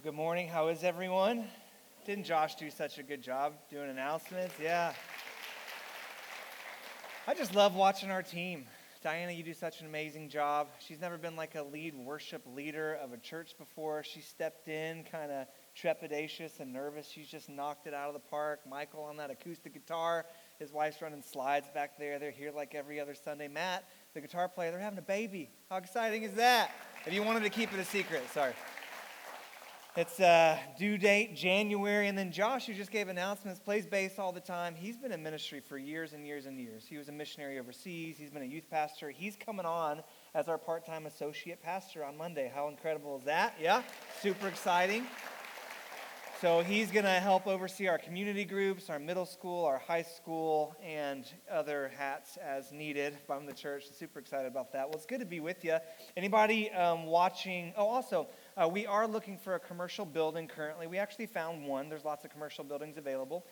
Good morning. How is everyone? Didn't Josh do such a good job doing announcements? Yeah. I just love watching our team. Diana, you do such an amazing job. She's never been like a lead worship leader of a church before. She stepped in kind of trepidatious and nervous. She's just knocked it out of the park. Michael on that acoustic guitar. His wife's running slides back there. They're here like every other Sunday. Matt, the guitar player, they're having a baby. How exciting is that? If you wanted to keep it a secret, sorry. It's due date January, and then Josh, who just gave announcements, plays bass all the time. He's been in ministry for years and years and years. He was a missionary overseas. He's been a youth pastor. He's coming on as our part-time associate pastor on Monday. How incredible is that? Yeah, super exciting. So he's going to help oversee our community groups, our middle school, our high school, and other hats as needed from the church. Super excited about that. Well, it's good to be with you. Anybody watching? Oh, also, we are looking for a commercial building currently. We actually found one. There's lots of commercial buildings available.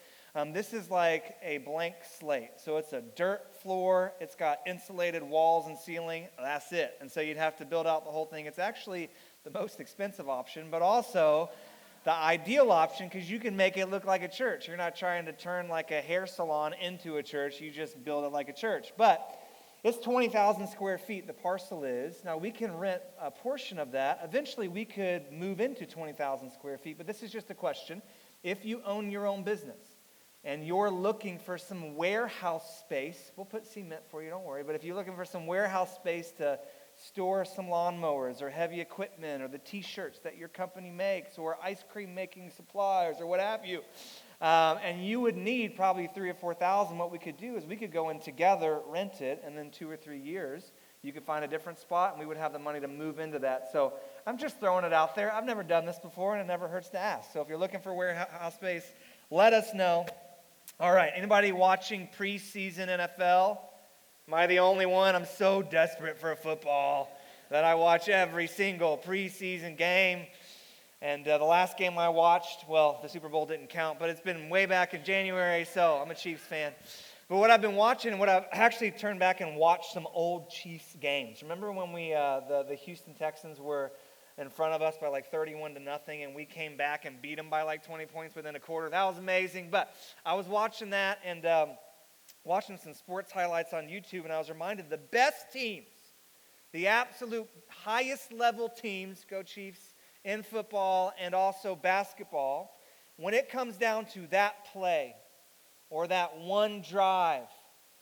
This is like a blank slate. So it's a dirt floor. It's got insulated walls and ceiling. That's it. And so you'd have to build out the whole thing. It's actually the most expensive option, but also the ideal option because you can make it look like a church. You're not trying to turn like a hair salon into a church. You just build it like a church. But it's 20,000 square feet, the parcel is. Now, we can rent a portion of that. Eventually, we could move into 20,000 square feet. But this is just a question. If you own your own business and you're looking for some warehouse space, we'll put cement for you, don't worry. But if you're looking for some warehouse space to store some lawnmowers or heavy equipment or the t-shirts that your company makes or ice cream making supplies or what have you, and you would need probably 3,000 or 4,000, what we could do is we could go in together, rent it, and then 2 or 3 years, you could find a different spot and we would have the money to move into that. So I'm just throwing it out there. I've never done this before and it never hurts to ask. So if you're looking for warehouse space, let us know. All right, anybody watching preseason NFL? Am I the only one? I'm so desperate for football that I watch every single preseason game. And the last game I watched, well, the Super Bowl didn't count, but it's been way back in January, so I'm a Chiefs fan. But what I've been watching, and what I've actually turned back and watched some old Chiefs games. Remember when the Houston Texans were in front of us by like 31-0, and we came back and beat them by like 20 points within a quarter? That was amazing. But I was watching that and watching some sports highlights on YouTube, and I was reminded the best teams, the absolute highest level teams, go Chiefs, in football and also basketball, when it comes down to that play or that one drive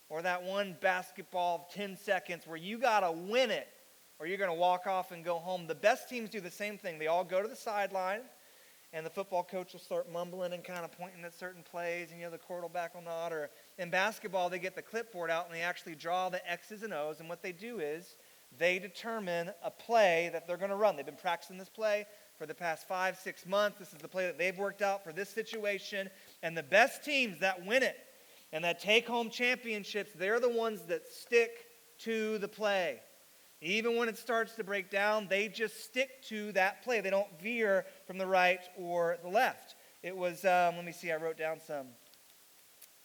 or that one basketball of 10 seconds where you got to win it or you're going to walk off and go home, the best teams do the same thing. They all go to the sideline, and the football coach will start mumbling and kind of pointing at certain plays, and the quarterback will nod. Or in basketball, they get the clipboard out and they actually draw the X's and O's, and what they do is they determine a play that they're going to run. They've been practicing this play for the past 5-6 months. This is the play that they've worked out for this situation, and the best teams that win it and that take home championships, they're the ones that stick to the play. Even when it starts to break down, they just stick to that play. They don't veer from the right or the left. It was, let me see, I wrote down some.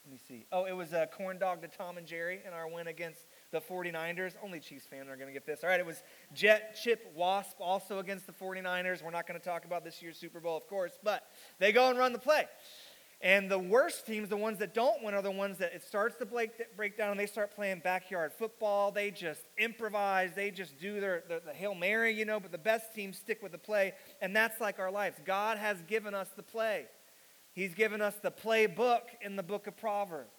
Let me see. Oh, it was a corn dog to Tom and Jerry in our win against the 49ers. Only Chiefs fans are going to get this. All right, it was Jet, Chip, Wasp also against the 49ers. We're not going to talk about this year's Super Bowl, of course, but they go and run the play. And the worst teams, the ones that don't win, are the ones that it starts to break down and they start playing backyard football. They just improvise. They just do the Hail Mary, but the best teams stick with the play. And that's like our lives. God has given us the play. He's given us the playbook in the book of Proverbs.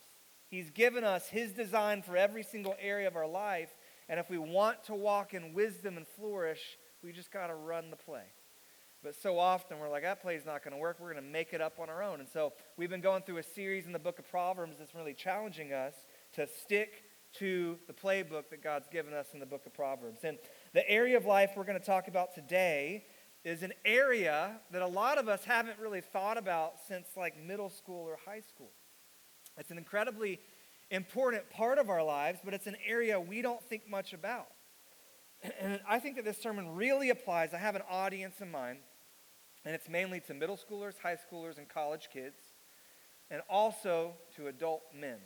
He's given us his design for every single area of our life. And if we want to walk in wisdom and flourish, we just got to run the play. But so often we're like, that play's not going to work. We're going to make it up on our own. And so we've been going through a series in the book of Proverbs that's really challenging us to stick to the playbook that God's given us in the book of Proverbs. And the area of life we're going to talk about today is an area that a lot of us haven't really thought about since like middle school or high school. It's an incredibly important part of our lives, but it's an area we don't think much about. And I think that this sermon really applies. I have an audience in mind. And it's mainly to middle schoolers, high schoolers, and college kids, and also to adult men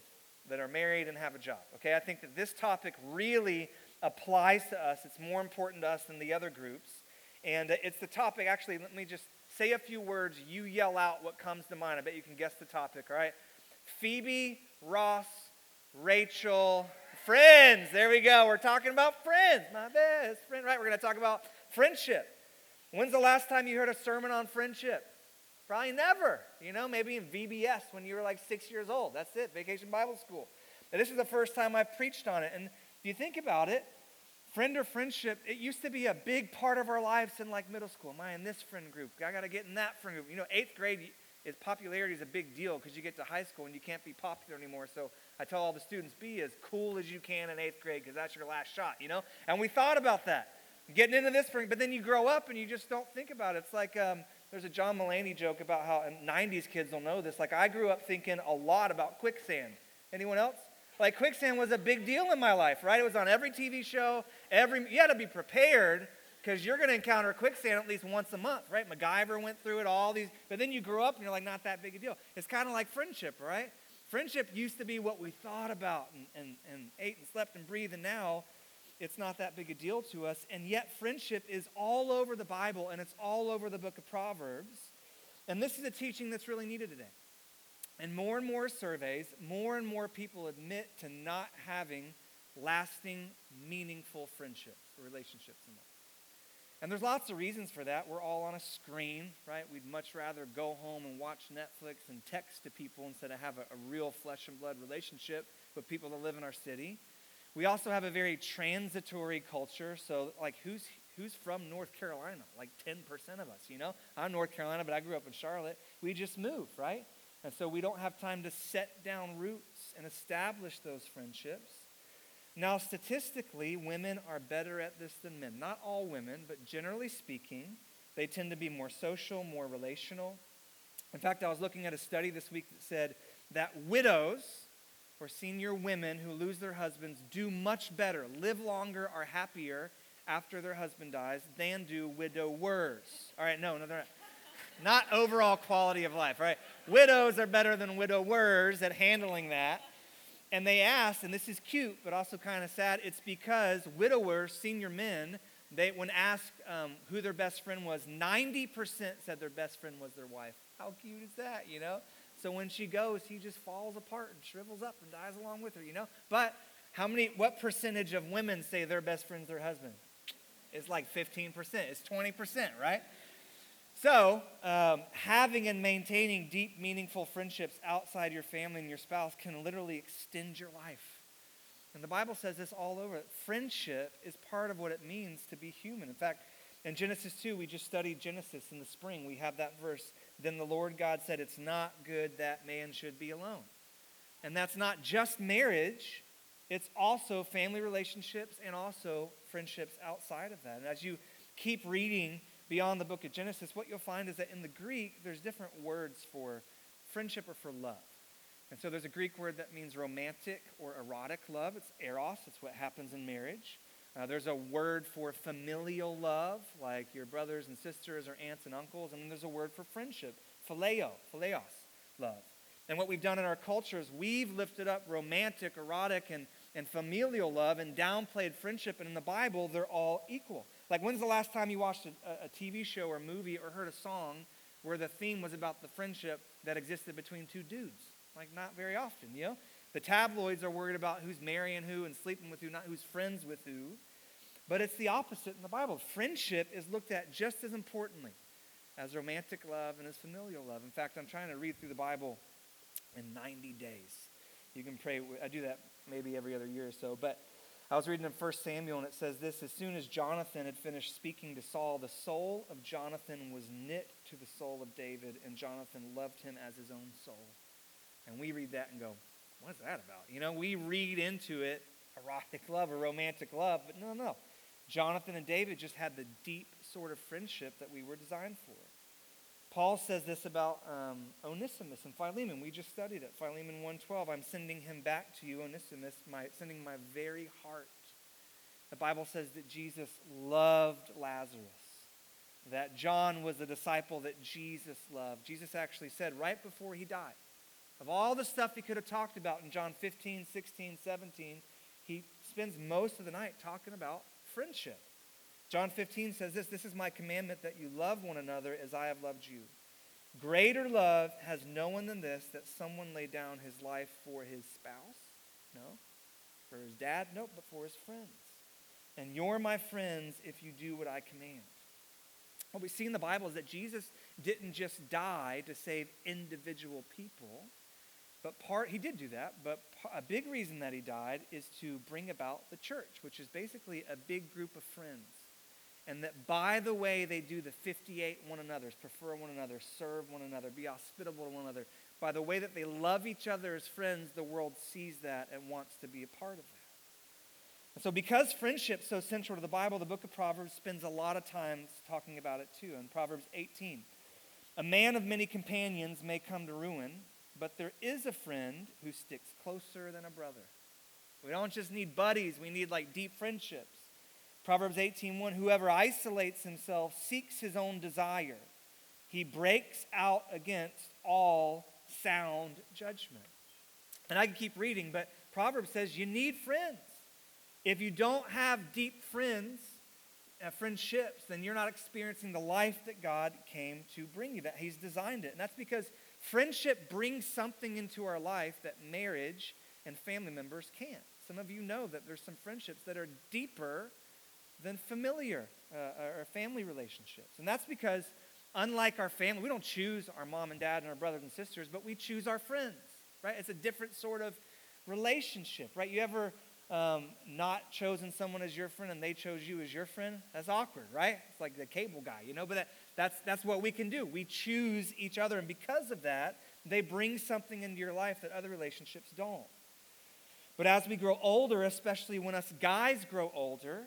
that are married and have a job. Okay, I think that this topic really applies to us. It's more important to us than the other groups. And it's the topic, actually, let me just say a few words, you yell out what comes to mind. I bet you can guess the topic, all right? Phoebe, Ross, Rachel, friends. There we go. We're talking about friends. My best friend, right? We're going to talk about friendship. When's the last time you heard a sermon on friendship? Probably never. Maybe in VBS when you were like 6 years old. That's it, Vacation Bible School. Now, this is the first time I've preached on it. And if you think about it, friend or friendship, it used to be a big part of our lives in like middle school. Am I in this friend group? I got to get in that friend group. 8th grade, popularity is a big deal because you get to high school and you can't be popular anymore. So I tell all the students, be as cool as you can in 8th grade because that's your last shot, And we thought about that, getting into this friend, but then you grow up and you just don't think about it. It's like there's a John Mulaney joke about how, and 90s kids will know this, like I grew up thinking a lot about quicksand. Anyone else? Like quicksand was a big deal in my life, right? It was on every TV show. You had to be prepared because you're going to encounter quicksand at least once a month, right? MacGyver went through it, all these. But then you grew up and you're like, not that big a deal. It's kind of like friendship, right? Friendship used to be what we thought about and ate and slept and breathed, and now it's not that big a deal to us. And yet friendship is all over the Bible, and it's all over the book of Proverbs. And this is a teaching that's really needed today. And more surveys, more and more people admit to not having lasting, meaningful friendships or relationships in life. And there's lots of reasons for that. We're all on a screen, right? We'd much rather go home and watch Netflix and text to people instead of have a real flesh and blood relationship with people that live in our city. We also have a very transitory culture. So, like, who's from North Carolina? Like 10% of us, I'm North Carolina, but I grew up in Charlotte. We just moved, right? And so we don't have time to set down roots and establish those friendships. Now, statistically, women are better at this than men. Not all women, but generally speaking, they tend to be more social, more relational. In fact, I was looking at a study this week that said that widows or senior women who lose their husbands do much better, live longer, are happier after their husband dies than do widowers. All right, no, they're not. Not overall quality of life, right? Widows are better than widowers at handling that. And they asked, and this is cute, but also kind of sad, it's because widowers, senior men, when asked who their best friend was, 90% said their best friend was their wife. How cute is that, So when she goes, he just falls apart and shrivels up and dies along with her, But what percentage of women say their best friend's their husband? It's like 15%. It's 20%, right? So, having and maintaining deep, meaningful friendships outside your family and your spouse can literally extend your life. And the Bible says this all over it. Friendship is part of what it means to be human. In fact, in Genesis 2, we just studied Genesis in the spring. We have that verse, then the Lord God said, it's not good that man should be alone. And that's not just marriage. It's also family relationships and also friendships outside of that. And as you keep reading beyond the book of Genesis, what you'll find is that in the Greek, there's different words for friendship or for love. And so there's a Greek word that means romantic or erotic love. It's eros. It's what happens in marriage. There's a word for familial love, like your brothers and sisters or aunts and uncles. And then there's a word for friendship, phileos, love. And what we've done in our culture is we've lifted up romantic, erotic, and familial love and downplayed friendship. And in the Bible, they're all equal. Like, when's the last time you watched a TV show or movie or heard a song where the theme was about the friendship that existed between two dudes? Like, not very often, The tabloids are worried about who's marrying who and sleeping with who, not who's friends with who. But it's the opposite in the Bible. Friendship is looked at just as importantly as romantic love and as familial love. In fact, I'm trying to read through the Bible in 90 days. You can pray. I do that maybe every other year or so. But I was reading in 1 Samuel, and it says this: as soon as Jonathan had finished speaking to Saul, the soul of Jonathan was knit to the soul of David, and Jonathan loved him as his own soul. And we read that and go, what's that about? We read into it erotic love or romantic love, but no. Jonathan and David just had the deep sort of friendship that we were designed for. Paul says this about Onesimus and Philemon. We just studied it. Philemon 1:12, I'm sending him back to you, Onesimus, sending my very heart. The Bible says that Jesus loved Lazarus, that John was a disciple that Jesus loved. Jesus actually said right before he died, of all the stuff he could have talked about in John 15, 16, 17, he spends most of the night talking about friendship. John 15 says this is my commandment, that you love one another as I have loved you. Greater love has no one than this, that someone lay down his life for his spouse. No. For his dad? No, but for his friends. And you're my friends if you do what I command. What we see in the Bible is that Jesus didn't just die to save individual people, but he did do that, but a big reason that he died is to bring about the church, which is basically a big group of friends. And that by the way they do the 58 one another's, prefer one another, serve one another, be hospitable to one another, by the way that they love each other as friends, the world sees that and wants to be a part of that. And so because friendship's so central to the Bible, the book of Proverbs spends a lot of time talking about it too. In Proverbs 18, a man of many companions may come to ruin, but there is a friend who sticks closer than a brother. We don't just need buddies, we need like deep friendships. Proverbs 18:1, whoever isolates himself seeks his own desire. He breaks out against all sound judgment. And I can keep reading, but Proverbs says you need friends. If you don't have deep friendships, then you're not experiencing the life that God came to bring you, that he's designed it. And that's because friendship brings something into our life that marriage and family members can't. Some of you know that there's some friendships that are deeper than familiar or family relationships. And that's because unlike our family, we don't choose our mom and dad and our brothers and sisters, but we choose our friends, right? It's a different sort of relationship, right? You ever not chosen someone as your friend and they chose you as your friend? That's awkward, right? It's like the cable guy, but that's what we can do. We choose each other, and because of that, they bring something into your life that other relationships don't. But as we grow older, especially when us guys grow older,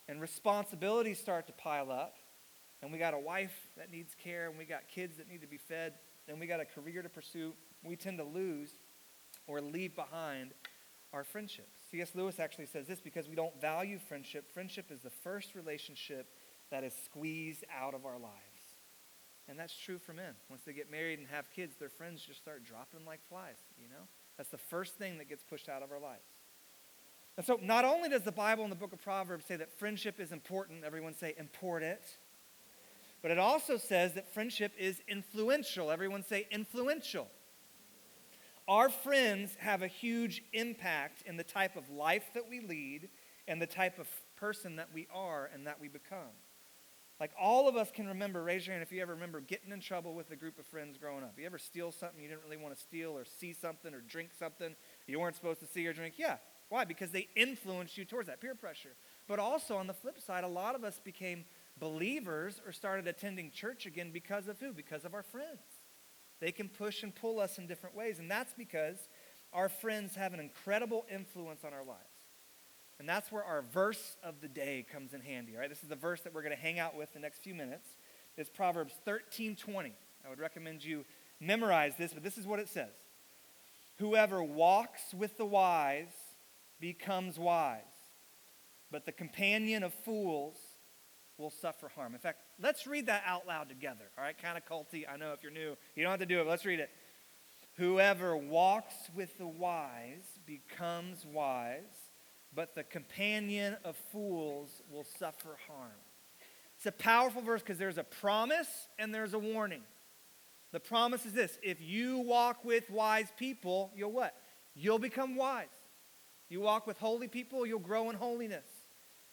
and responsibilities start to pile up, and we got a wife that needs care, and we got kids that need to be fed, and we got a career to pursue, we tend to lose or leave behind our friendships. C.S. Lewis actually says this, because we don't value friendship. Friendship is the first relationship that is squeezed out of our lives. And that's true for men. Once they get married and have kids, their friends just start dropping like flies, That's the first thing that gets pushed out of our lives. And so not only does the Bible in the book of Proverbs say that friendship is important, everyone say important, but it also says that friendship is influential. Everyone say influential. Our friends have a huge impact in the type of life that we lead and the type of person that we are and that we become. Like all of us can remember, raise your hand if you ever remember getting in trouble with a group of friends growing up. You ever steal something you didn't really want to steal, or see something or drink something you weren't supposed to see or drink? Yeah. Why? Because they influenced you towards that, peer pressure. But also on the flip side, a lot of us became believers or started attending church again because of who? Because of our friends. They can push and pull us in different ways, and that's because our friends have an incredible influence on our lives. And that's where our verse of the day comes in handy, right? This is the verse that we're going to hang out with the next few minutes. It's Proverbs 13:20. I would recommend you memorize this, but this is what it says. Whoever walks with the wise becomes wise, but the companion of fools will suffer harm. In fact, let's read that out loud together, all right? Kind of culty. I know if you're new, you don't have to do it, but let's read it. Whoever walks with the wise becomes wise, but the companion of fools will suffer harm. It's a powerful verse because there's a promise and there's a warning. The promise is this: if you walk with wise people, you'll what? You'll become wise. You walk with holy people, you'll grow in holiness.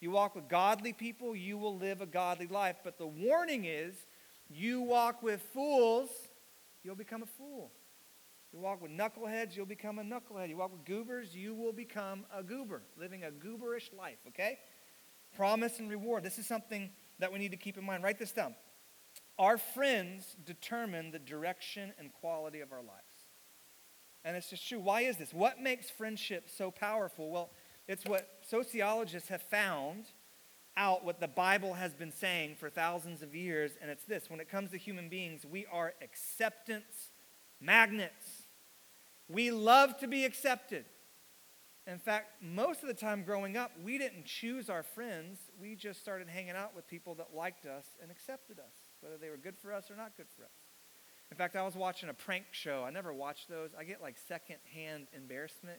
You walk with godly people, you will live a godly life. But the warning is, you walk with fools, you'll become a fool. You walk with knuckleheads, you'll become a knucklehead. You walk with goobers, you will become a goober, living a gooberish life, okay? Promise and reward. This is something that we need to keep in mind. Write this down. Our friends determine the direction and quality of our lives. And it's just true. Why is this? What makes friendship so powerful? Well, it's what sociologists have found out, what the Bible has been saying for thousands of years, and it's this: when it comes to human beings, we are acceptance magnets. We love to be accepted. In fact, most of the time growing up, we didn't choose our friends. We just started hanging out with people that liked us and accepted us, whether they were good for us or not good for us. In fact, I was watching a prank show. I never watched those. I get like secondhand embarrassment,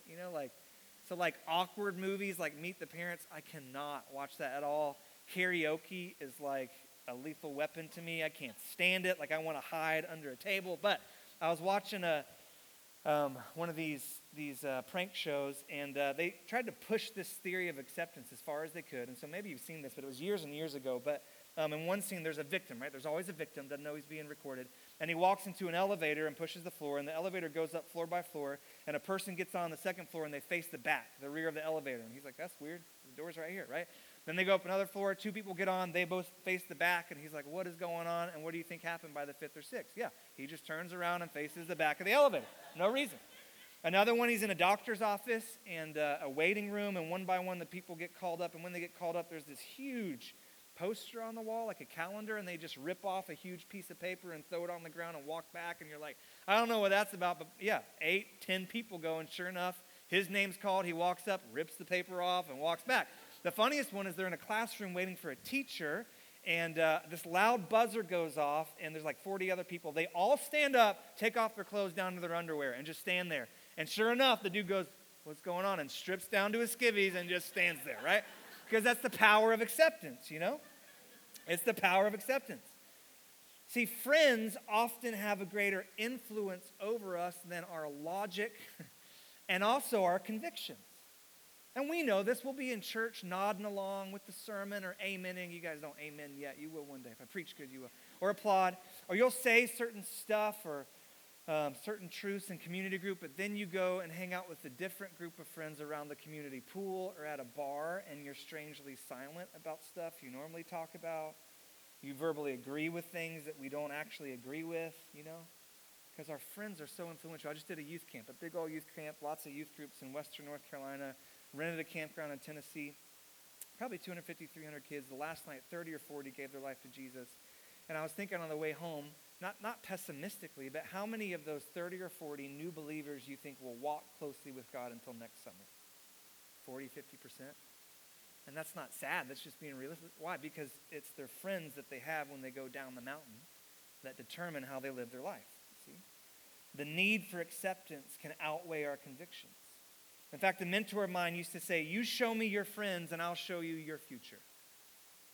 like awkward movies like Meet the Parents. I cannot watch that at all. Karaoke is like a lethal weapon to me. I can't stand it. Like I want to hide under a table. But I was watching one of these prank shows, and they tried to push this theory of acceptance as far as they could. And so maybe you've seen this, but it was years and years ago. But in one scene, there's a victim, right? There's always a victim, doesn't know he's being recorded. And he walks into an elevator and pushes the floor, and the elevator goes up floor by floor, and a person gets on the second floor, and they face the back, the rear of the elevator. And he's like, that's weird. The door's right here, right? Then they go up another floor, two people get on, they both face the back, and he's like, what is going on, and what do you think happened by the fifth or sixth? Yeah, he just turns around and faces the back of the elevator. No reason. Another one, he's in a doctor's office and a waiting room, and one by one the people get called up, and when they get called up, there's this huge poster on the wall, like a calendar, and they just rip off a huge piece of paper and throw it on the ground and walk back, and you're like, I don't know what that's about, but yeah, 8, 10 people go, and sure enough, his name's called, he walks up, rips the paper off, and walks back. The funniest one is they're in a classroom waiting for a teacher, and this loud buzzer goes off, and there's like 40 other people. They all stand up, take off their clothes down to their underwear, and just stand there. And sure enough, the dude goes, what's going on? And strips down to his skivvies and just stands there, right? Because that's the power of acceptance, you know? It's the power of acceptance. See, friends often have a greater influence over us than our logic and also our convictions. And we know this. We'll be in church nodding along with the sermon or amening. You guys don't amen yet. You will one day. If I preach good, you will. Or applaud. Or you'll say certain stuff or certain truths in community group, but then you go and hang out with a different group of friends around the community pool or at a bar, and you're strangely silent about stuff you normally talk about. You verbally agree with things that we don't actually agree with, you know, because our friends are so influential. I just did a youth camp, a big old youth camp, lots of youth groups in Western North Carolina, rented a campground in Tennessee, probably 250, 300 kids. The last night, 30 or 40 gave their life to Jesus. And I was thinking on the way home, not pessimistically, but how many of those 30 or 40 new believers you think will walk closely with God until next summer? 40, 50%? And that's not sad. That's just being realistic. Why? Because it's their friends that they have when they go down the mountain that determine how they live their life. See? The need for acceptance can outweigh our convictions. In fact, a mentor of mine used to say, you show me your friends and I'll show you your future.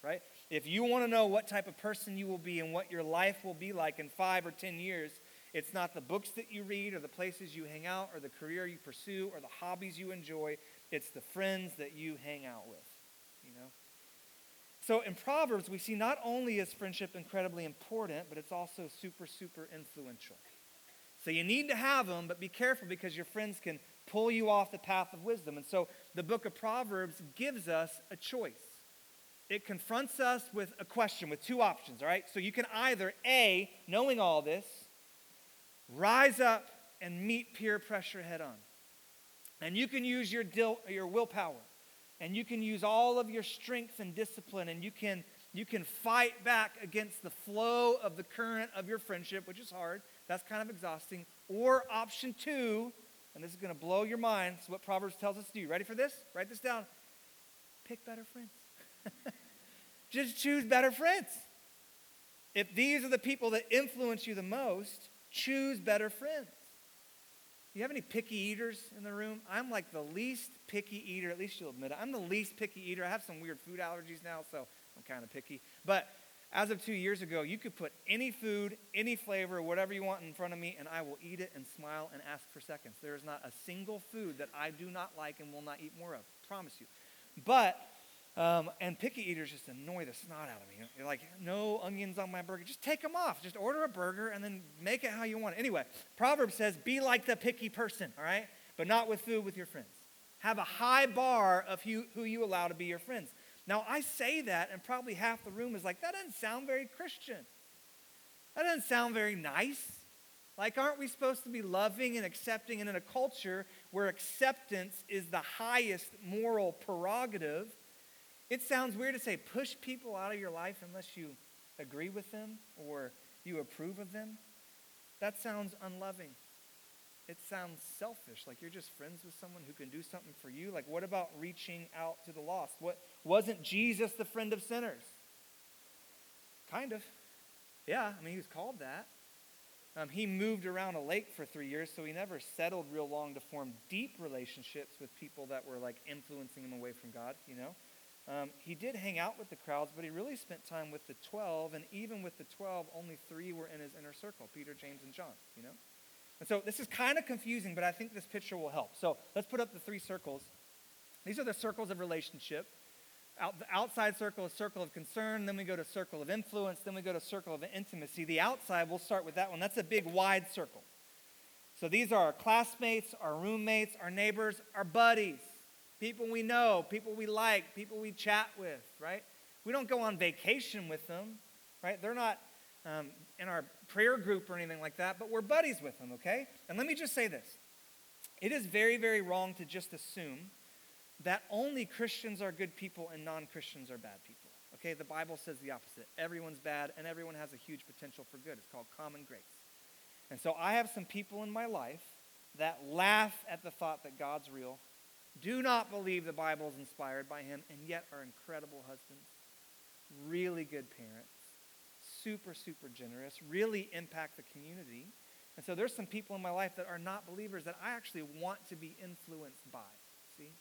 Right? If you want to know what type of person you will be and what your life will be like in 5 or 10 years, it's not the books that you read or the places you hang out or the career you pursue or the hobbies you enjoy. It's the friends that you hang out with, you know. So in Proverbs, we see not only is friendship incredibly important, but it's also super, super influential. So you need to have them, but be careful because your friends can pull you off the path of wisdom. And so the book of Proverbs gives us a choice. It confronts us with a question, with two options, all right? So you can either, A, knowing all this, rise up and meet peer pressure head on. And you can use your willpower. And you can use all of your strength and discipline. And you can fight back against the flow of the current of your friendship, which is hard. That's kind of exhausting. Or option 2, and this is going to blow your mind. It's what Proverbs tells us to do. You ready for this? Write this down. Pick better friends. Just choose better friends. If these are the people that influence you the most, choose better friends. Do you have any picky eaters in the room? I'm like the least picky eater, at least you'll admit it. I'm the least picky eater. I have some weird food allergies now, so I'm kind of picky. But as of 2 years ago, you could put any food, any flavor, whatever you want in front of me, and I will eat it and smile and ask for seconds. There is not a single food that I do not like and will not eat more of. Promise you. But and picky eaters just annoy the snot out of me. You're like, no onions on my burger. Just take them off. Just order a burger and then make it how you want it. Anyway, Proverbs says, be like the picky person, all right? But not with food, with your friends. Have a high bar of who you allow to be your friends. Now, I say that, and probably half the room is like, that doesn't sound very Christian. That doesn't sound very nice. Like, aren't we supposed to be loving and accepting? And in a culture where acceptance is the highest moral prerogative, it sounds weird to say push people out of your life unless you agree with them or you approve of them. That sounds unloving. It sounds selfish, like you're just friends with someone who can do something for you. Like, what about reaching out to the lost? Wasn't Jesus the friend of sinners? Kind of. Yeah, I mean, he was called that. He moved around a lake for 3 years, so he never settled real long to form deep relationships with people that were like influencing him away from God, you know. He did hang out with the crowds, but he really spent time with the 12, and even with the 12, only 3 were in his inner circle, Peter, James, and John, you know? And so this is kind of confusing, but I think this picture will help. So let's put up the 3 circles. These are the circles of relationship. The outside circle is circle of concern, then we go to circle of influence, then we go to circle of intimacy. The outside, we'll start with that one. That's a big, wide circle. So these are our classmates, our roommates, our neighbors, our buddies, people we know, people we like, people we chat with, right? We don't go on vacation with them, right? They're not in our prayer group or anything like that, but we're buddies with them, okay? And let me just say this. It is very, very wrong to just assume that only Christians are good people and non-Christians are bad people. Okay, the Bible says the opposite. Everyone's bad and everyone has a huge potential for good. It's called common grace. And so I have some people in my life that laugh at the thought that God's real, do not believe the Bible is inspired by him, and yet are incredible husbands, really good parents, super, super generous, really impact the community. And so there's some people in my life that are not believers that I actually want to be influenced by, see?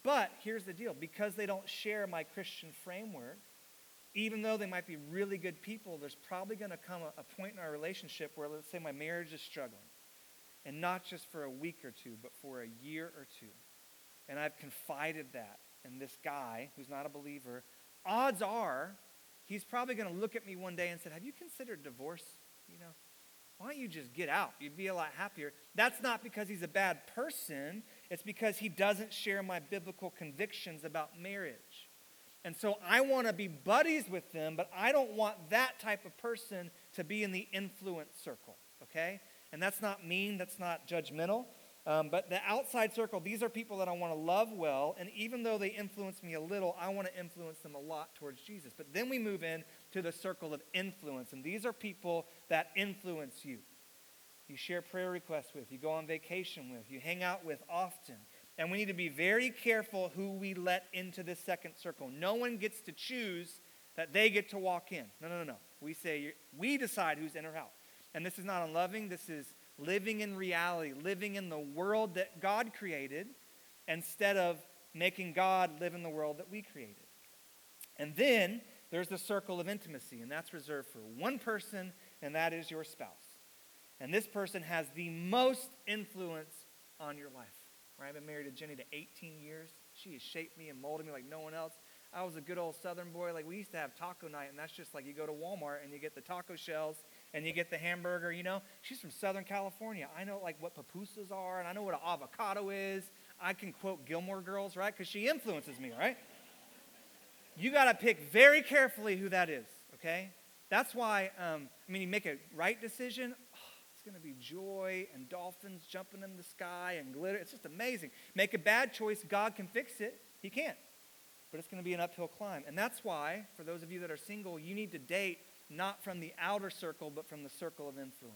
But here's the deal. Because they don't share my Christian framework, even though they might be really good people, there's probably going to come a point in our relationship where, let's say, my marriage is struggling. And not just for a week or two, but for a year or two. And I've confided that in this guy who's not a believer. Odds are he's probably going to look at me one day and say, have you considered divorce? You know, why don't you just get out? You'd be a lot happier. That's not because he's a bad person. It's because he doesn't share my biblical convictions about marriage. And so I want to be buddies with them, but I don't want that type of person to be in the influence circle, okay? And that's not mean, that's not judgmental. But the outside circle, these are people that I want to love well, and even though they influence me a little, I want to influence them a lot towards Jesus. But then we move in to the circle of influence, and these are people that influence you. You share prayer requests with, you go on vacation with, you hang out with often. And we need to be very careful who we let into this second circle. No one gets to choose that they get to walk in. No. We decide who's in or out. And this is not unloving, this is living in reality, living in the world that God created instead of making God live in the world that we created. And then there's the circle of intimacy, and that's reserved for one person, and that is your spouse. And this person has the most influence on your life. Right? I've been married to Jenny to 18 years. She has shaped me and molded me like no one else. I was a good old Southern boy. Like, we used to have taco night, and that's just like you go to Walmart and you get the taco shells and you get the hamburger, you know. She's from Southern California. I know, like, what pupusas are, and I know what an avocado is. I can quote Gilmore Girls, right? Because she influences me, right? You got to pick very carefully who that is, okay? That's why, you make a right decision, it's going to be joy and dolphins jumping in the sky and glitter. It's just amazing. Make a bad choice, God can fix it. He can't. But it's going to be an uphill climb. And that's why, for those of you that are single, you need to date not from the outer circle, but from the circle of influence.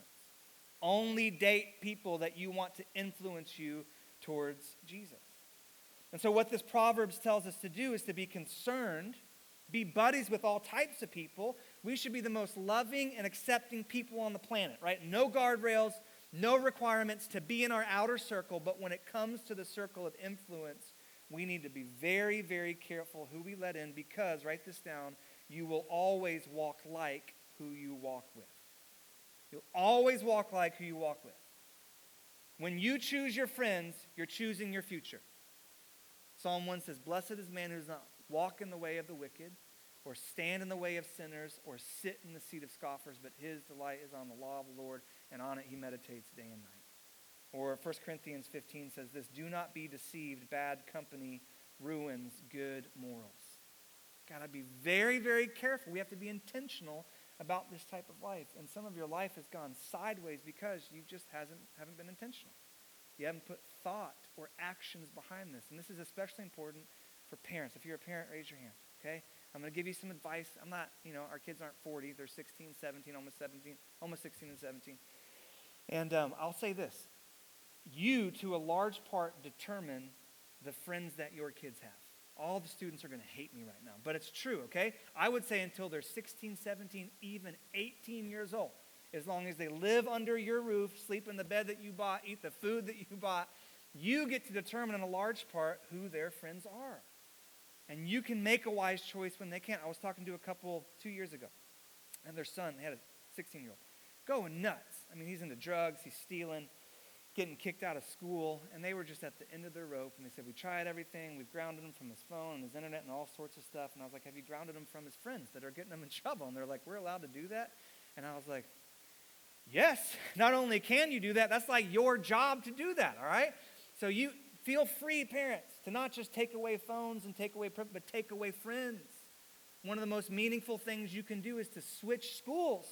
Only date people that you want to influence you towards Jesus. And so what this Proverbs tells us to do is to be concerned, be buddies with all types of people. We should be the most loving and accepting people on the planet, right? No guardrails, no requirements to be in our outer circle, but when it comes to the circle of influence, we need to be very, very careful who we let in because, write this down, you will always walk like who you walk with. You'll always walk like who you walk with. When you choose your friends, you're choosing your future. Psalm 1 says, blessed is man who does not walk in the way of the wicked, or stand in the way of sinners, or sit in the seat of scoffers, but his delight is on the law of the Lord, and on it he meditates day and night. Or 1 Corinthians 15 says this, do not be deceived, bad company ruins good morals. Got to be very, very careful. We have to be intentional about this type of life. And some of your life has gone sideways because you just haven't been intentional. You haven't put thought or actions behind this. And this is especially important for parents. If you're a parent, raise your hand, okay? I'm going to give you some advice. I'm not, our kids aren't 40. They're 16, 17, almost 16 and 17. And I'll say this. You, to a large part, determine the friends that your kids have. All the students are going to hate me right now, but it's true, okay? I would say until they're 16, 17, even 18 years old, as long as they live under your roof, sleep in the bed that you bought, eat the food that you bought, you get to determine in a large part who their friends are. And you can make a wise choice when they can't. I was talking to a couple 2 years ago, and their son, they had a 16-year-old, going nuts. I mean, he's into drugs, he's stealing, getting kicked out of school, and they were just at the end of their rope, and they said, we tried everything, we've grounded him from his phone and his internet and all sorts of stuff, and I was like, have you grounded him from his friends that are getting him in trouble? And they're like, we're allowed to do that? And I was like, yes, not only can you do that, that's like your job to do that, all right? So you feel free, parents, to not just take away phones and take away, but take away friends. One of the most meaningful things you can do is to switch schools,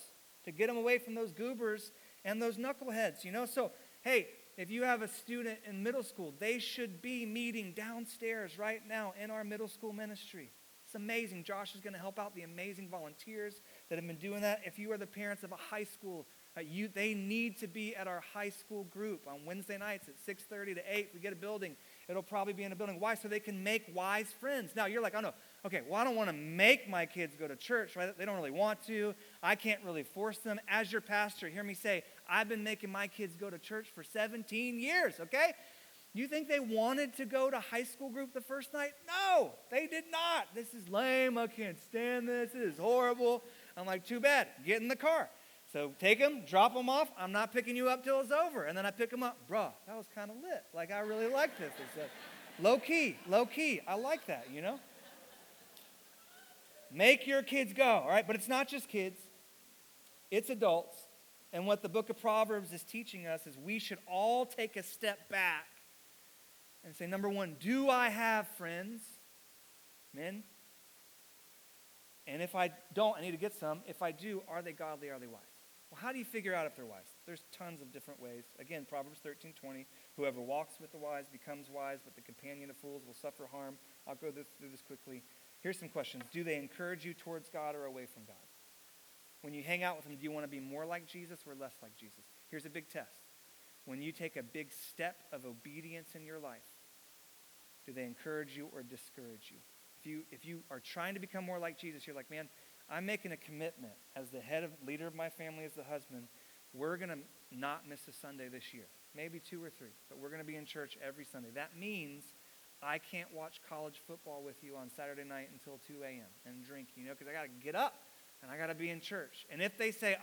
to get them away from those goobers and those knuckleheads, you know? So, hey, if you have a student in middle school, they should be meeting downstairs right now in our middle school ministry. It's amazing. Josh is going to help out the amazing volunteers that have been doing that. If you are the parents of a high school, they need to be at our high school group on Wednesday nights at 6:30 to 8. We get a building. It'll probably be in a building. Why? So they can make wise friends. Now, you're like, oh, no. Okay, well, I don't want to make my kids go to church, right? They don't really want to. I can't really force them. As your pastor, hear me say, I've been making my kids go to church for 17 years, okay? You think they wanted to go to high school group the first night? No, they did not. This is lame. I can't stand this. It is horrible. I'm like, too bad. Get in the car. So take them, drop them off. I'm not picking you up till it's over. And then I pick them up. Bruh, that was kind of lit. Like, I really like this. It's low key. I like that, you know? Make your kids go, all right? But it's not just kids. It's adults. And what the book of Proverbs is teaching us is we should all take a step back and say, number one, do I have friends? Men? And if I don't, I need to get some. If I do, are they godly? Are they wise? Well, how do you figure out if they're wise? There's tons of different ways. Again, Proverbs 13:20, whoever walks with the wise becomes wise, but the companion of fools will suffer harm. I'll go through this quickly. Here's some questions. Do they encourage you towards God or away from God? When you hang out with them, do you want to be more like Jesus or less like Jesus? Here's a big test. When you take a big step of obedience in your life, do they encourage you or discourage you? If you are trying to become more like Jesus, you're like, man, I'm making a commitment as the leader of my family, as the husband. We're going to not miss a Sunday this year. Maybe 2 or 3, but we're going to be in church every Sunday. That means I can't watch college football with you on Saturday night until 2 a.m. and drink, you know, because I got to get up and I got to be in church. And if they say,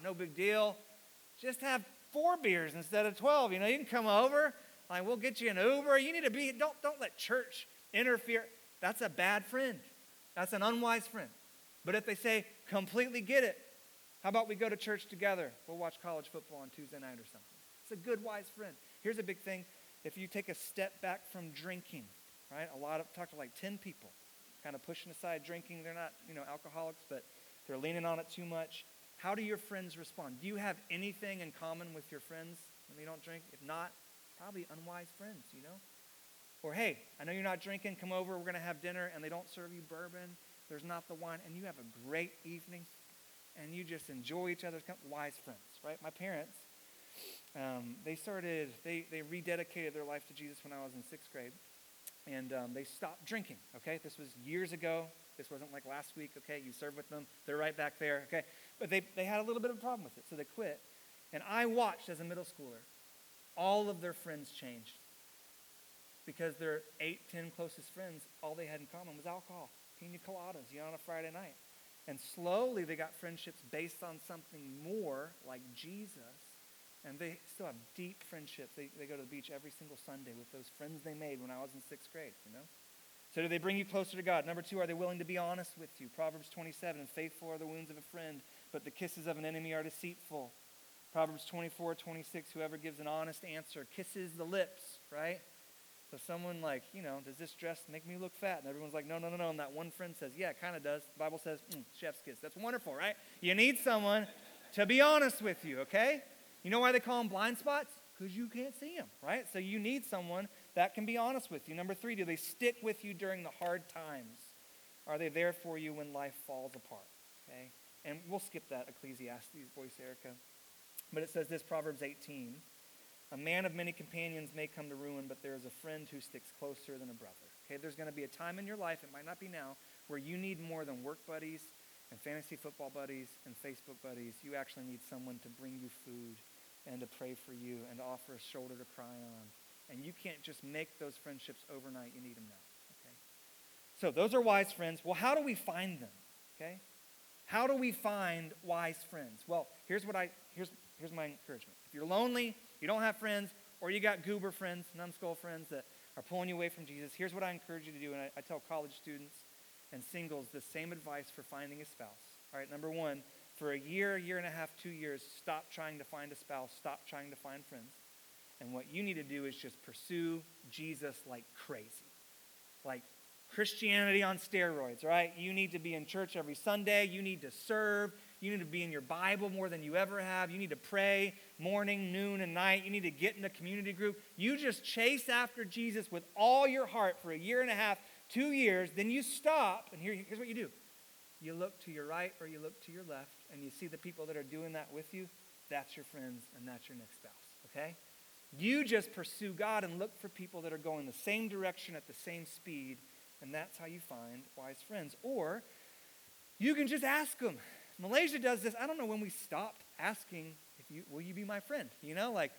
no big deal, just have 4 beers instead of 12. You know, you can come over. Like, we'll get you an Uber. You need to be, don't let church interfere. That's a bad friend. That's an unwise friend. But if they say, completely get it, how about we go to church together? We'll watch college football on Tuesday night or something. It's a good, wise friend. Here's a big thing. If you take a step back from drinking, right? Talked to like 10 people, kind of pushing aside drinking. They're not, alcoholics, but they're leaning on it too much. How do your friends respond? Do you have anything in common with your friends when they don't drink? If not, probably unwise friends, Or, hey, I know you're not drinking. Come over. We're going to have dinner, and they don't serve you bourbon. There's not the wine, and you have a great evening, and you just enjoy each other's company. Wise friends, right? My parents, they rededicated their life to Jesus when I was in 6th grade, and they stopped drinking, okay? This was years ago. This wasn't like last week, okay? You served with them. They're right back there, okay? But they had a little bit of a problem with it, so they quit. And I watched as a middle schooler all of their friends changed because their 8, 10 closest friends, all they had in common was alcohol, pina coladas, on a Friday night. And slowly they got friendships based on something more like Jesus. And they still have deep friendships. They go to the beach every single Sunday with those friends they made when I was in 6th grade, So do they bring you closer to God? Number 2, are they willing to be honest with you? Proverbs 27, faithful are the wounds of a friend, but the kisses of an enemy are deceitful. Proverbs 24:26, whoever gives an honest answer kisses the lips, right? So someone like, does this dress make me look fat? And everyone's like, no. And that one friend says, yeah, it kind of does. The Bible says, chef's kiss. That's wonderful, right? You need someone to be honest with you, okay? You know why they call them blind spots? Because you can't see them, right? So you need someone that can be honest with you. Number 3, do they stick with you during the hard times? Are they there for you when life falls apart, okay? And we'll skip that Ecclesiastes voice, Erica. But it says this, Proverbs 18, a man of many companions may come to ruin, but there is a friend who sticks closer than a brother. Okay, there's going to be a time in your life, it might not be now, where you need more than work buddies and fantasy football buddies and Facebook buddies. You actually need someone to bring you food and to pray for you and to offer a shoulder to cry on. And you can't just make those friendships overnight. You need them now, okay? So those are wise friends. Well, how do we find them? Okay? How do we find wise friends? Well, here's my encouragement. If you're lonely, you don't have friends, or you got goober friends, numbskull friends that are pulling you away from Jesus, here's what I encourage you to do, and I tell college students and singles the same advice for finding a spouse. All right, number one, for a year and a half, 2 years, stop trying to find a spouse, stop trying to find friends. And what you need to do is just pursue Jesus like crazy. Like Christianity on steroids, right? You need to be in church every Sunday. You need to serve. You need to be in your Bible more than you ever have. You need to pray morning, noon, and night. You need to get in a community group. You just chase after Jesus with all your heart for a year and a half, 2 years. Then you stop, and here's what you do. You look to your right or you look to your left, and you see the people that are doing that with you. That's your friends, and that's your next spouse, okay? You just pursue God and look for people that are going the same direction at the same speed, and that's how you find wise friends. Or you can just ask them. Malaysia does this. I don't know when we stopped asking, will you be my friend? You know, like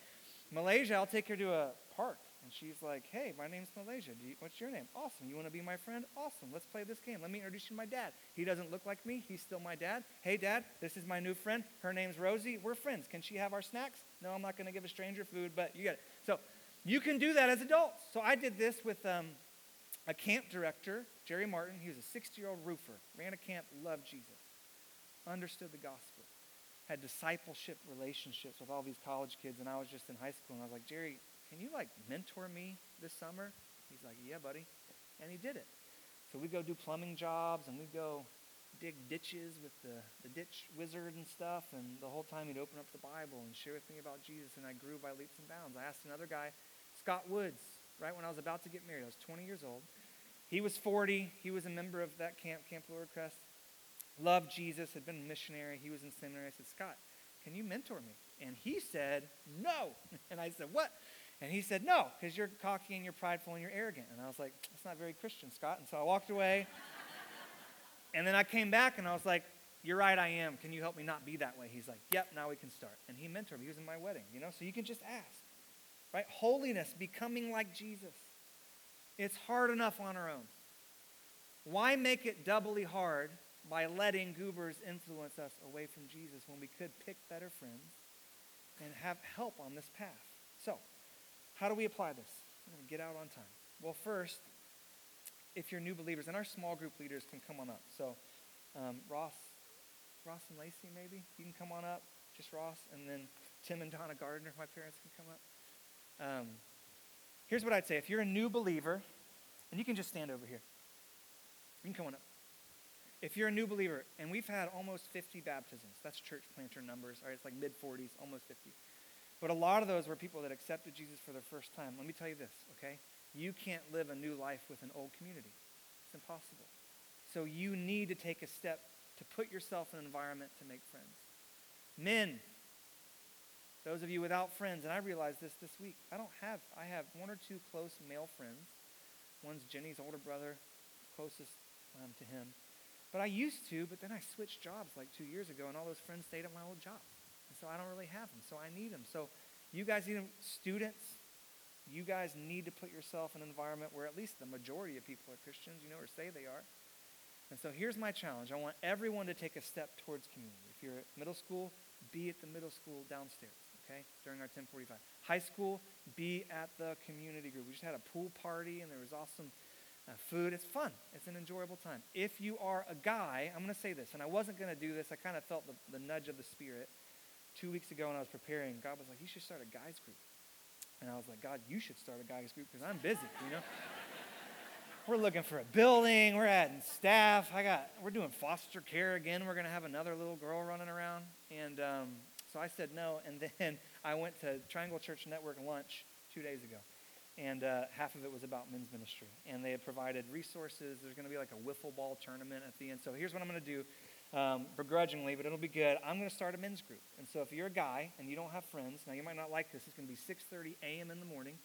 Malaysia, I'll take her to a park. And she's like, hey, my name's Malaysia. What's your name? Awesome. You want to be my friend? Awesome. Let's play this game. Let me introduce you to my dad. He doesn't look like me. He's still my dad. Hey, Dad, this is my new friend. Her name's Rosie. We're friends. Can she have our snacks? No, I'm not going to give a stranger food, but you get it. So you can do that as adults. So I did this with a camp director, Jerry Martin. He was a 60-year-old roofer. Ran a camp, loved Jesus. Understood the gospel. Had discipleship relationships with all these college kids, and I was just in high school, and I was like, Jerry, can you mentor me this summer? He's like, yeah, buddy. And he did it. So we go do plumbing jobs, and we go dig ditches with the ditch wizard and stuff, and the whole time he'd open up the Bible and share with me about Jesus, and I grew by leaps and bounds. I asked another guy, Scott Woods, right when I was about to get married. I was 20 years old. He was 40. He was a member of that camp, Camp Lower Crest. Loved Jesus, had been a missionary. He was in seminary. I said, Scott, can you mentor me? And he said, no. And I said, what? And he said, no, because you're cocky and you're prideful and you're arrogant. And I was like, that's not very Christian, Scott. And so I walked away. And then I came back and I was like, you're right, I am. Can you help me not be that way? He's like, yep, now we can start. And he mentored me. He was in my wedding, so you can just ask, right? Holiness, becoming like Jesus. It's hard enough on our own. Why make it doubly hard by letting goobers influence us away from Jesus when we could pick better friends and have help on this path? So, how do we apply this? I'm going to get out on time. Well, first, if you're new believers, and our small group leaders can come on up. So, Ross and Lacey, maybe you can come on up. Just Ross, and then Tim and Donna Gardner, my parents, can come up. Here's what I'd say: if you're a new believer, and you can just stand over here. You can come on up. If you're a new believer, and we've had almost 50 baptisms, that's church planter numbers. All right, it's like mid-40s, almost 50. But a lot of those were people that accepted Jesus for their first time. Let me tell you this, okay? You can't live a new life with an old community. It's impossible. So you need to take a step to put yourself in an environment to make friends. Men, those of you without friends, and I realized this week, I have one or two close male friends. One's Jenny's older brother, closest to him. But I used to, but then I switched jobs like 2 years ago, and all those friends stayed at my old job. And so I don't really have them, so I need them. So you guys, even students, you guys need to put yourself in an environment where at least the majority of people are Christians, or say they are. And so here's my challenge. I want everyone to take a step towards community. If you're at middle school, be at the middle school downstairs, okay, during our 1045. High school, be at the community group. We just had a pool party, and there was awesome food. It's fun. It's an enjoyable time. If you are a guy, I'm going to say this, and I wasn't going to do this. I kind of felt the nudge of the Spirit. 2 weeks ago when I was preparing, God was like, you should start a guys group. And I was like, God, you should start a guys group because I'm busy, We're looking for a building. We're adding staff. We're doing foster care again. We're going to have another little girl running around. And so I said no. And then I went to Triangle Church Network lunch 2 days ago. And half of it was about men's ministry. And they had provided resources. There's going to be like a wiffle ball tournament at the end. So here's what I'm going to do, begrudgingly, but it'll be good. I'm going to start a men's group. And so if you're a guy and you don't have friends, now you might not like this. It's going to be 6:30 a.m. in the morning,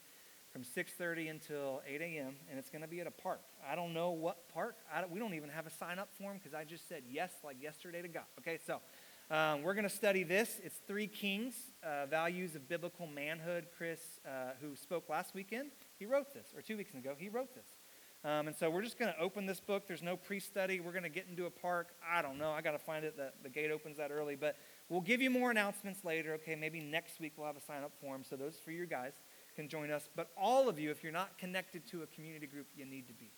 from 6:30 until 8 a.m., and it's going to be at a park. I don't know what park. We don't even have a sign-up form because I just said yes like yesterday to God. Okay, so we're going to study this. It's 3 Kings, values of biblical manhood. Chris, who spoke last weekend, he wrote this, or 2 weeks ago, he wrote this. And so we're just going to open this book. There's no pre-study. We're going to get into a park. I don't know. I got to find it. The gate opens that early. But we'll give you more announcements later. Okay, maybe next week we'll have a sign-up form. So those for you guys can join us. But all of you, if you're not connected to a community group, you need to be.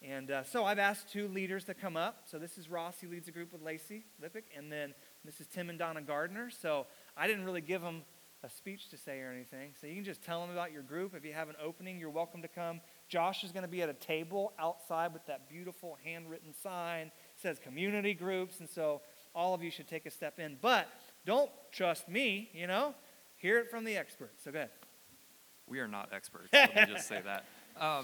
And so I've asked 2 leaders to come up. So this is Ross. He leads a group with Lacey Lippick. And then this is Tim and Donna Gardner. So I didn't really give them a speech to say or anything. So you can just tell them about your group. If you have an opening, you're welcome to come. Josh is going to be at a table outside with that beautiful handwritten sign. It says community groups. And so all of you should take a step in. But don't trust me, Hear it from the experts. So go ahead. We are not experts. Let me just say that.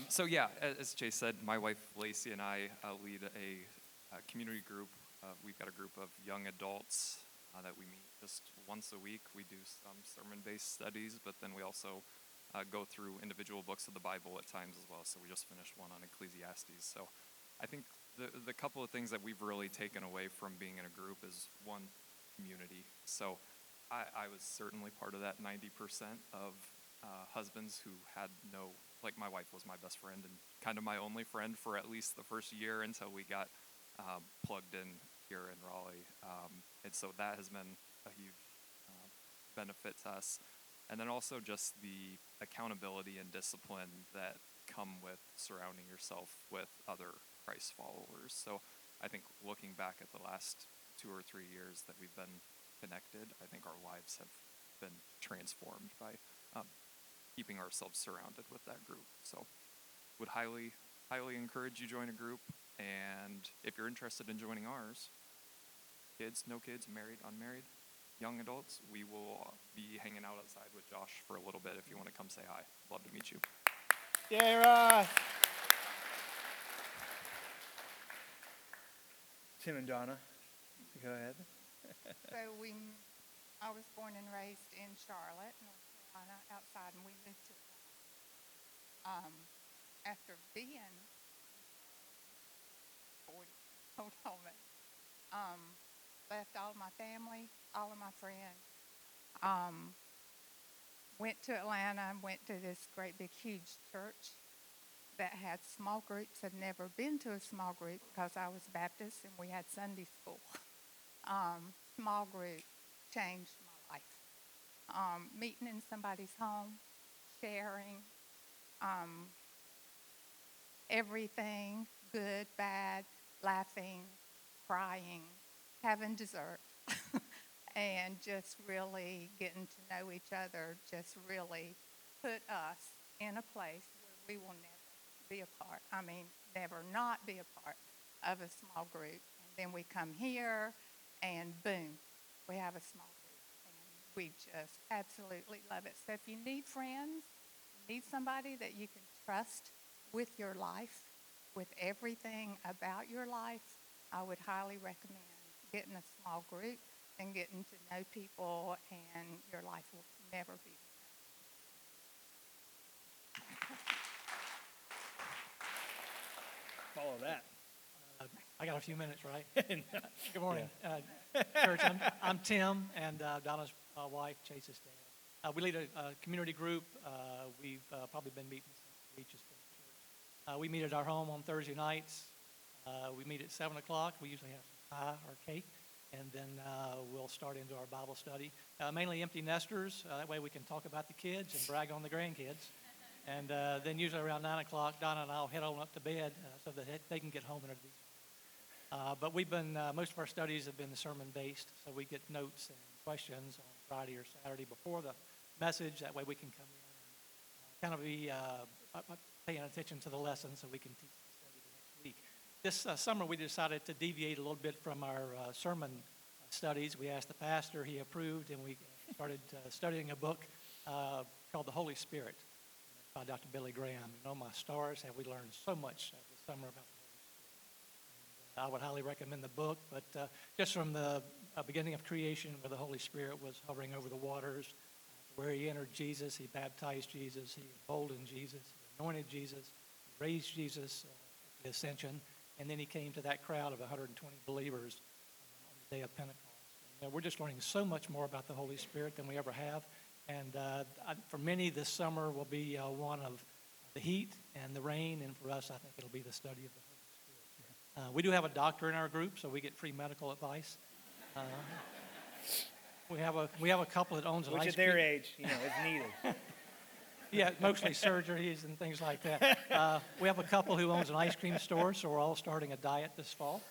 So yeah, as Chase said, my wife Lacey and I lead a community group. We've got a group of young adults that we meet just once a week. We do some sermon-based studies, but then we also go through individual books of the Bible at times as well. So we just finished one on Ecclesiastes. So I think the couple of things that we've really taken away from being in a group is, one, community. So I was certainly part of that 90% of husbands who had no, like my wife was my best friend and kind of my only friend for at least the first year until we got plugged in here in Raleigh. And so that has been a huge benefit to us. And then also just the accountability and discipline that come with surrounding yourself with other Christ followers. So I think looking back at the last 2 or 3 years that we've been connected, I think our lives have been transformed by keeping ourselves surrounded with that group. So would highly encourage you join a group. And if you're interested in joining ours, kids, no kids, married, unmarried, young adults, we will be hanging out outside with Josh for a little bit if you want to come say hi. Love to meet you. Yay, Ross. Tim and Donna, go ahead. So I was born and raised in Charlotte, North Carolina, outside, and we moved to after being 40, almost. Left all my family, all of my friends. Went to Atlanta, went to this great big huge church that had small groups. Had never been to a small group because I was Baptist and we had Sunday school. Small group changed my life. Meeting in somebody's home, sharing everything, good, bad, laughing, crying, having dessert, and just really getting to know each other just really put us in a place where we will never be a part. I mean, never not be a part of a small group. And then we come here, and boom, we have a small group. And we just absolutely love it. So if you need friends, you need somebody that you can trust with your life, with everything about your life, I would highly recommend getting a small group and getting to know people, and your life will never be the same. Follow that. I got a few minutes, right? Good morning, church. I'm Tim, and Donna's wife, Chase's dad. We lead a community group. We've probably been meeting since we reached this church. We meet at our home on Thursday nights. We meet at 7 o'clock. We usually have some pie or cake, and then we'll start into our Bible study. Mainly empty nesters. That way we can talk about the kids and brag on the grandkids. And then usually around 9 o'clock, Donna and I will head on up to bed so that they can get home and everything. But we've been, most of our studies have been sermon-based, so we get notes and questions on Friday or Saturday before the message. That way we can come in and kind of be paying attention to the lesson so we can teach the study the next week. This summer we decided to deviate a little bit from our sermon studies. We asked the pastor, he approved, and we started studying a book called The Holy Spirit by Dr. Billy Graham. And oh my stars, have we learned so much this summer about the Holy Spirit. And I would highly recommend the book, but just from the beginning of creation where the Holy Spirit was hovering over the waters, where he entered Jesus, he baptized Jesus, he emboldened Jesus, he anointed Jesus, he raised Jesus at the ascension, and then he came to that crowd of 120 believers on the day of Pentecost. And we're just learning so much more about the Holy Spirit than we ever have. And for many, this summer will be one of the heat and the rain, and for us, I think it'll be the study of the Holy Spirit. We do have a doctor in our group, so we get free medical advice. We have a couple that owns an Which ice at their cream. age, is needed. Yeah, mostly surgeries and things like that. We have a couple who owns an ice cream store, so we're all starting a diet this fall.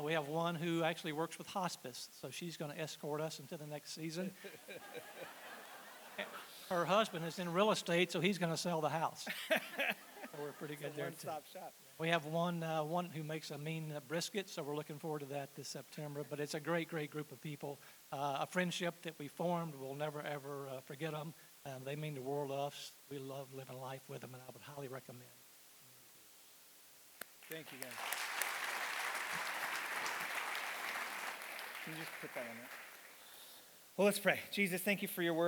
We have one who actually works with hospice, so she's going to escort us into the next season. Her husband is in real estate, so he's going to sell the house. So we're pretty good there, too. One-stop shop. We have one who makes a mean brisket, so we're looking forward to that this September. But it's a great, great group of people. A friendship that we formed, we'll never, ever forget them. They mean the world to us. We love living life with them, and I would highly recommend. Thank you, guys. Can you just put that on there? Well, let's pray. Jesus, thank you for your word.